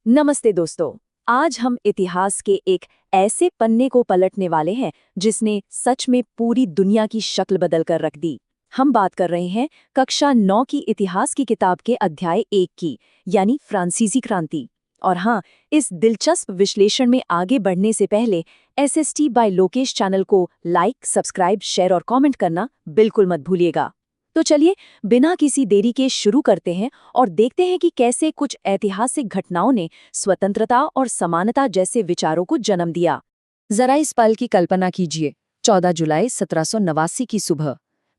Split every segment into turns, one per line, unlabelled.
नमस्ते दोस्तों। आज हम इतिहास के एक ऐसे पन्ने को पलटने वाले हैं जिसने सच में पूरी दुनिया की शक्ल बदल कर रख दी। हम बात कर रहे हैं कक्षा 9 की इतिहास की किताब के अध्याय 1 की, यानी फ्रांसीसी क्रांति। और हाँ, इस दिलचस्प विश्लेषण में आगे बढ़ने से पहले एसएसटी बाय लोकेश चैनल को लाइक, सब्सक्राइब, शेयर और कमेंट करना बिल्कुल मत भूलिएगा। तो चलिए, बिना किसी देरी के शुरू करते हैं और देखते हैं कि कैसे कुछ ऐतिहासिक घटनाओं ने स्वतंत्रता और समानता जैसे विचारों को जन्म दिया।
जरा इस पल की कल्पना कीजिए। 14 जुलाई 1789 की सुबह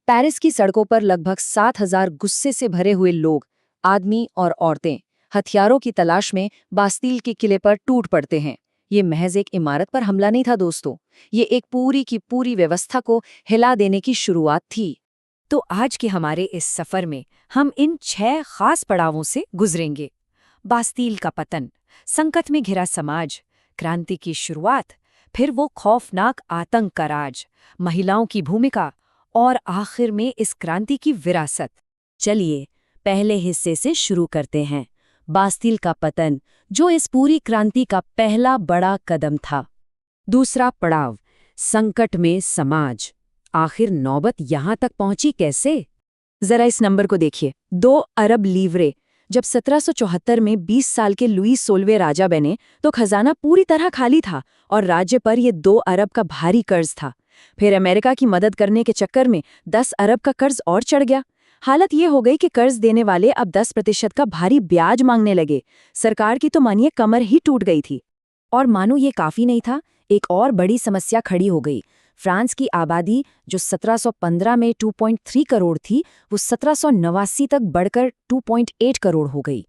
पेरिस की सड़कों पर लगभग 7,000 गुस्से से भरे हुए लोग, आदमी और औरतें, हथियारों की तलाश में बास्तील के किले पर टूट पड़ते हैं। ये महज एक इमारत पर हमला नहीं था दोस्तों, ये एक पूरी की पूरी व्यवस्था को हिला देने की शुरुआत थी।
तो आज के हमारे इस सफर में हम इन 6 खास पड़ावों से गुजरेंगे। बास्तील का पतन, संकट में घिरा समाज, क्रांति की शुरुआत, फिर वो खौफनाक आतंक का राज, महिलाओं की भूमिका और आखिर में इस क्रांति की विरासत।
चलिए, पहले हिस्से से शुरू करते हैं। बास्तील का पतन, जो इस पूरी क्रांति का पहला बड़ा कदम था। दूसरा पड़ाव, संकट में समाज। आखिर नौबत यहां तक पहुंची कैसे? जरा इस नंबर को देखिए, 2 अरब लीवरे। जब 1774 में 20 साल के लुई 16वें राजा बने तो खजाना पूरी तरह खाली था और राज्य पर ये 2 अरब का भारी कर्ज था। फिर अमेरिका की मदद करने के चक्कर में 10 अरब का कर्ज और चढ़ गया। हालत ये हो गई कि कर्ज देने वाले अब 10% का भारी ब्याज मांगने लगे। सरकार की तो मानिए कमर ही टूट गई थी।
और मानो ये काफी नहीं था, एक और बड़ी समस्या खड़ी हो गई। फ्रांस की आबादी जो 1715 में 2.3 करोड़ थी, वो 1789 तक बढ़कर 2.8 करोड़ हो गई।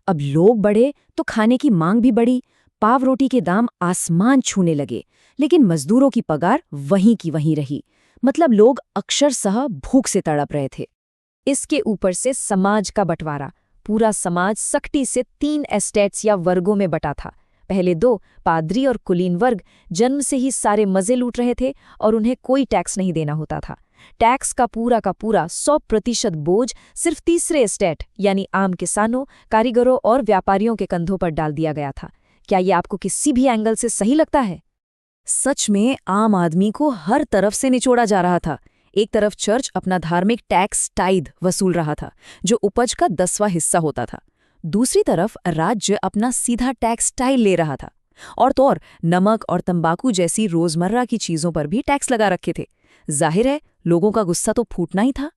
अब लोग बढ़े तो खाने की मांग भी बढ़ी। पाव रोटी के दाम आसमान छूने लगे, लेकिन मजदूरों की पगार वहीं की वहीं रही। मतलब लोग अक्षरशः भूख से तड़प रहे थे।
इसके ऊपर से समाज का बंटवारा। पूरा समाज सख्ती से 3 एस्टेट्स या वर्गों में बटा था। पहले 2, पादरी और कुलीन वर्ग, जन्म से ही सारे मजे लूट रहे थे और उन्हें कोई टैक्स नहीं देना होता था। टैक्स का पूरा 100% बोझ सिर्फ तीसरे एस्टेट यानी आम किसानों, कारीगरों और व्यापारियों के कंधों पर डाल दिया गया था। क्या ये आपको किसी भी एंगल से सही लगता है?
सच में आम आदमी को हर तरफ से निचोड़ा जा रहा था। एक तरफ चर्च अपना धार्मिक टैक्स टाइद वसूल रहा था, जो उपज का 10वां हिस्सा होता था। दूसरी तरफ राज्य अपना सीधा टैक्स टाइल ले रहा था, और तो और नमक और तंबाकू जैसी रोजमर्रा की चीजों पर भी टैक्स लगा रखे थे। जाहिर है, लोगों का गुस्सा तो फूटना ही था।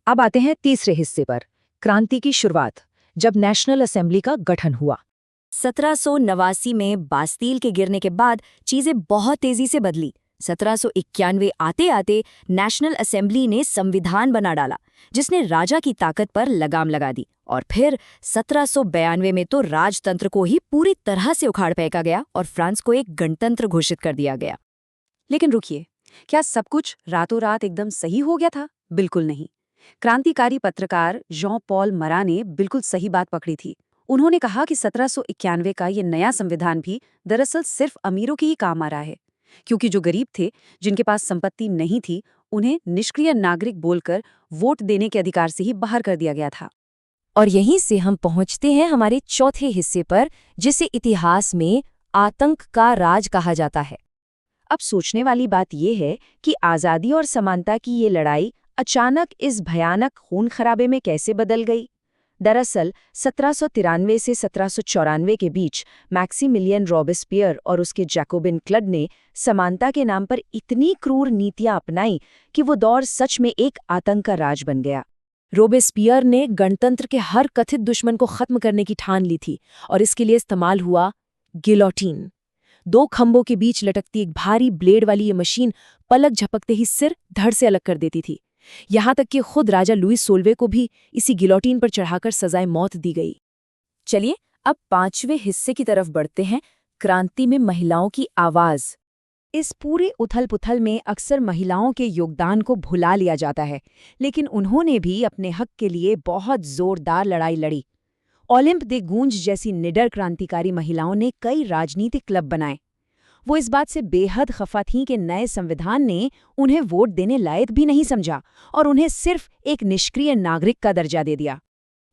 अब आते हैं तीसरे हिस्से पर, क्रांति की शुरुआत, जब नेशनल असेंबली का गठन हुआ।
1789 में बास्तील के गिरने के बाद चीजें बहुत तेजी से बदली। 1791 आते आते नेशनल असेंबली ने संविधान बना डाला, जिसने राजा की ताकत पर लगाम लगा दी। और फिर 1792 में तो राजतंत्र को ही पूरी तरह से उखाड़ फेंका गया और फ्रांस को एक गणतंत्र घोषित कर दिया गया।
लेकिन रुकिए, क्या सब कुछ रातों रात एकदम सही हो गया था? बिल्कुल नहीं। क्रांतिकारी पत्रकार जॉन पॉल मरा ने बिल्कुल सही बात पकड़ी थी। उन्होंने कहा कि 1791 का ये नया संविधान भी दरअसल सिर्फ अमीरों के ही काम आ रहा है, क्योंकि जो गरीब थे, जिनके पास संपत्ति नहीं थी, उन्हें निष्क्रिय नागरिक बोलकर वोट देने के अधिकार से ही बाहर कर दिया गया था।
और यहीं से हम पहुंचते हैं हमारे चौथे हिस्से पर, जिसे इतिहास में आतंक का राज कहा जाता है।
अब सोचने वाली बात यह है कि आज़ादी और समानता की ये लड़ाई अचानक इस भयानक खून खराबे में कैसे बदल गई। दरअसल 1793 से 1794 के बीच मैक्सिमिलियन रॉबेस्पियर और उसके जैकोबिन क्लब ने समानता के नाम पर इतनी क्रूर नीतियां अपनाई कि वो दौर सच में एक आतंक का राज बन गया।
रोबेस्पियर ने गणतंत्र के हर कथित दुश्मन को खत्म करने की ठान ली थी, और इसके लिए इस्तेमाल हुआ गिलोटीन। 2 खंभों के बीच लटकती एक भारी ब्लेड वाली ये मशीन पलक झपकते ही सिर धड़ से अलग कर देती थी। यहां तक कि खुद राजा लुई 16वें को भी इसी गिलोटीन पर चढ़ाकर सजाए मौत दी गई। चलिए, अब 5वें हिस्से की तरफ बढ़ते हैं, क्रांति में महिलाओं की आवाज।
इस पूरे उथल-पुथल में अक्सर महिलाओं के योगदान को भुला लिया जाता है, लेकिन उन्होंने भी अपने हक के लिए बहुत जोरदार लड़ाई लड़ी। ओलिम्प दे गूंज जैसी निडर क्रांतिकारी महिलाओं ने कई राजनीतिक क्लब बनाए। वो इस बात से बेहद खफा थीं कि नए संविधान ने उन्हें वोट देने लायक भी नहीं समझा और उन्हें सिर्फ एक निष्क्रिय नागरिक का दर्जा दे दिया।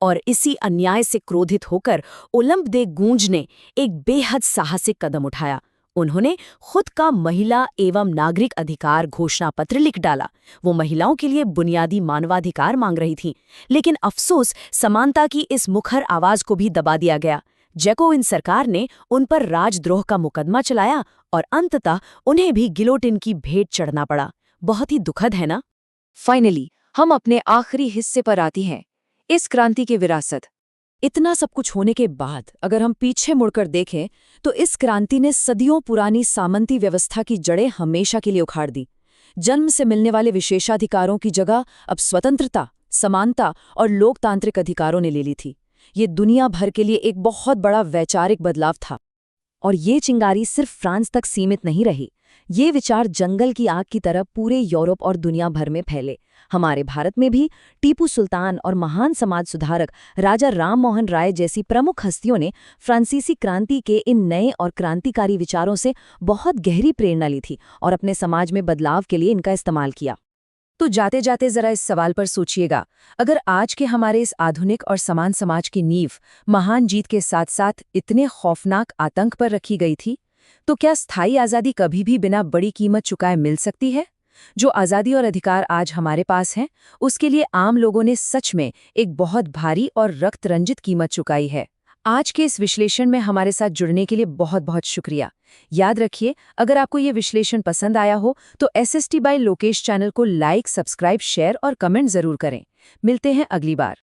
और इसी अन्याय से क्रोधित होकर ओलंप दे गूंज ने एक बेहद साहसिक कदम उठाया। उन्होंने खुद का महिला एवं नागरिक अधिकार घोषणा पत्र लिख डाला। वो महिलाओं के लिए बुनियादी मानवाधिकार मांग रही थी, लेकिन अफसोस समानता की इस मुखर आवाज को भी दबा दिया गया। जैकोबिन सरकार ने उन पर राजद्रोह का मुकदमा चलाया और अंततः उन्हें भी गिलोटिन की भेंट चढ़ना पड़ा। बहुत ही दुखद है ना?
फाइनली हम अपने आखिरी हिस्से पर आती हैं, इस क्रांति की विरासत। इतना सब कुछ होने के बाद अगर हम पीछे मुड़कर देखें तो इस क्रांति ने सदियों पुरानी सामंती व्यवस्था की जड़ें हमेशा के लिए उखाड़ दी। जन्म से मिलने वाले विशेषाधिकारों की जगह अब स्वतंत्रता, समानता और लोकतांत्रिक अधिकारों ने ले ली थी। ये दुनिया भर के लिए एक बहुत बड़ा वैचारिक बदलाव था। और ये चिंगारी सिर्फ फ्रांस तक सीमित नहीं रही। ये विचार जंगल की आग की तरह पूरे यूरोप और दुनिया भर में फैले। हमारे भारत में भी टीपू सुल्तान और महान समाज सुधारक राजा राम मोहन राय जैसी प्रमुख हस्तियों ने फ्रांसीसी क्रांति के इन नए और क्रांतिकारी विचारों से बहुत गहरी प्रेरणा ली थी और अपने समाज में बदलाव के लिए इनका इस्तेमाल किया। तो जाते जाते जरा इस सवाल पर सोचिएगा, अगर आज के हमारे इस आधुनिक और समान समाज की नींव महान जीत के साथ साथ इतने खौफनाक आतंक पर रखी गई थी, तो क्या स्थायी आज़ादी कभी भी बिना बड़ी कीमत चुकाए मिल सकती है? जो आज़ादी और अधिकार आज हमारे पास हैं, उसके लिए आम लोगों ने सच में एक बहुत भारी और रक्त रंजित कीमत चुकाई है। आज के इस विश्लेषण में हमारे साथ जुड़ने के लिए बहुत बहुत शुक्रिया। याद रखिए, अगर आपको ये विश्लेषण पसंद आया हो तो SST by लोकेश चैनल को लाइक, सब्सक्राइब, शेयर और कमेंट जरूर करें। मिलते हैं अगली बार।